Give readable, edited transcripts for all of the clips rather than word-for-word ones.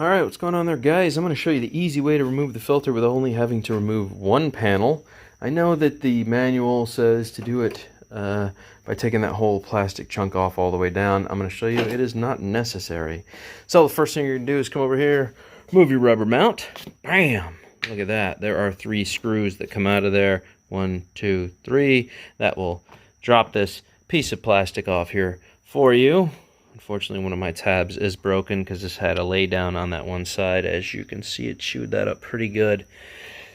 Alright, what's going on there, guys? I'm going to show you the easy way to remove the filter with only having to remove one panel. I know that the manual says to do it by taking that whole plastic chunk off all the way down. I'm going to show you it is not necessary. So the first thing you're going to do is come over here, move your rubber mount. Bam! Look at that. There are 3 screws that come out of there. 1, 2, 3. That will drop this piece of plastic off here for you. Unfortunately, one of my tabs is broken because this had a lay down on that one side. As you can see, it chewed that up pretty good.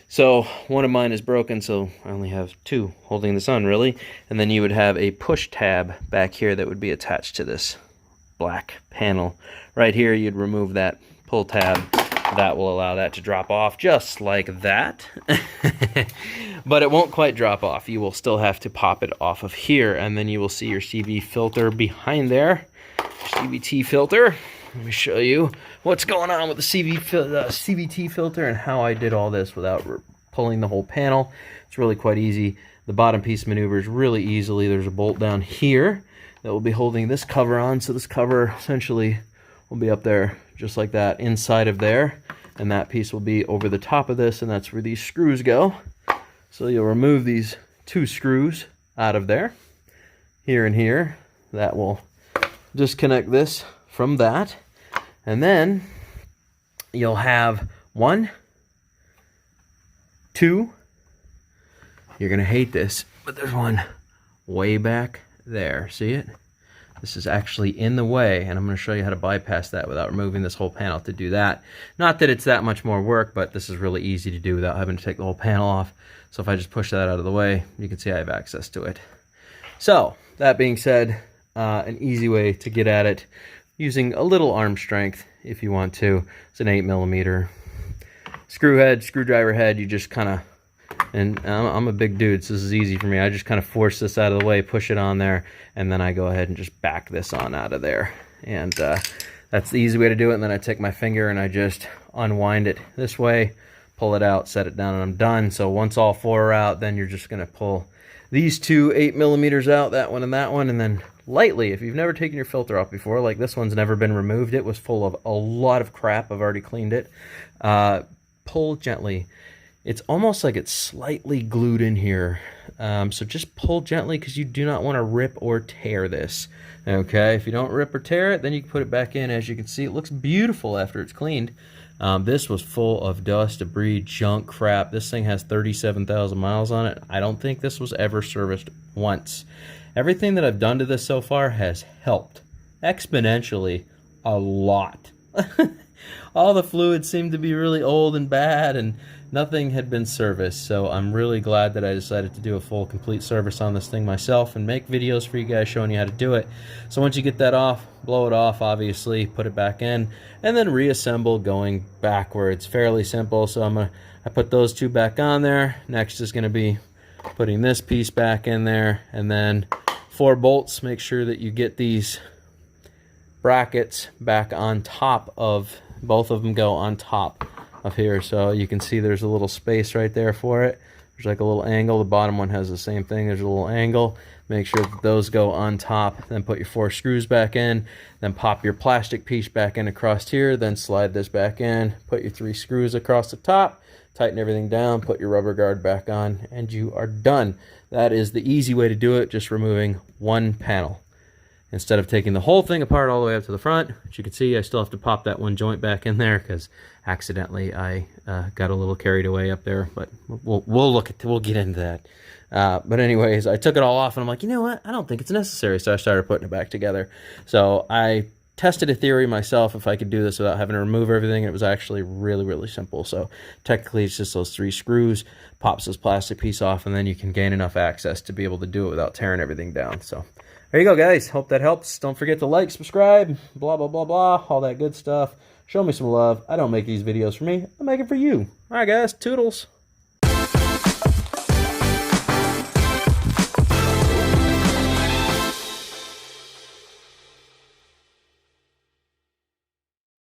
So one of mine is broken, so I only have 2 holding this on, really. And then you would have a push tab back here that would be attached to this black panel. Right here, you'd remove that pull tab. That will allow that to drop off just like that. But it won't quite drop off. You will still have to pop it off of here, and then you will see your CV filter behind there. CVT filter. Let me show you what's going on with the CVT filter and how I did all this without pulling the whole panel. It's really quite easy. The bottom piece maneuvers really easily. There's a bolt down here that will be holding this cover on, so this cover essentially will be up there just like that inside of there, and that piece will be over the top of this, and that's where these screws go. So you'll remove these 2 screws out of there, here and here. That will disconnect this from that, and then you'll have 1, 2, you're gonna hate this, but there's one way back there. See it? This is actually in the way, and I'm going to show you how to bypass that without removing this whole panel to do that. Not that it's that much more work, but this is really easy to do without having to take the whole panel off. So if I just push that out of the way, you can see I have access to it. So that being said, an easy way to get at it using a little arm strength if you want to. It's an 8mm screwdriver head. You just kind of, and I'm a big dude, so this is easy for me. I just kind of force this out of the way, push it on there, and then I go ahead and just back this on out of there. And that's the easy way to do it. And then I take my finger and I just unwind it this way, pull it out, set it down, and I'm done. So once all 4 are out, then you're just going to pull these 2 8mm out, that one, and then lightly, if you've never taken your filter off before, like this one's never been removed, it was full of a lot of crap, I've already cleaned it, pull gently. It's almost like it's slightly glued in here, so just pull gently because you do not want to rip or tear this. Okay, if you don't rip or tear it, then you can put it back in. As you can see, it looks beautiful after it's cleaned. This was full of dust, debris, junk, crap. This thing has 37,000 miles on it. I don't think this was ever serviced once. Everything that I've done to this so far has helped exponentially a lot. All the fluids seemed to be really old and bad, and nothing had been serviced. So I'm really glad that I decided to do a full complete service on this thing myself and make videos for you guys showing you how to do it. So once you get that off, blow it off, obviously, put it back in, and then reassemble going backwards. Fairly simple. So I put those 2 back on there. Next is going to be putting this piece back in there, and then 4 bolts. Make sure that you get these brackets back on top of, both of them go on top of here, so you can see there's a little space right there for it. There's like a little angle. The bottom one has the same thing. There's a little angle. Make sure that those go on top. Then put your 4 screws back in. Then pop your plastic piece back in across here. Then slide this back in. Put your 3 screws across the top. Tighten everything down. Put your rubber guard back on, and you are done. That is the easy way to do it, just removing 1 panel. Instead of taking the whole thing apart all the way up to the front, as you can see, I still have to pop that 1 joint back in there because accidentally I got a little carried away up there. But we'll get into that. But anyways, I took it all off, and I'm like, you know what? I don't think it's necessary. So I started putting it back together. So I tested a theory myself if I could do this without having to remove everything. It was actually really, really simple. So technically, it's just those 3 screws, pops this plastic piece off, and then you can gain enough access to be able to do it without tearing everything down. So there you go, guys. Hope that helps. Don't forget to like, subscribe, blah, blah, blah, blah, all that good stuff. Show me some love. I don't make these videos for me. I make it for you. All right, guys. Toodles.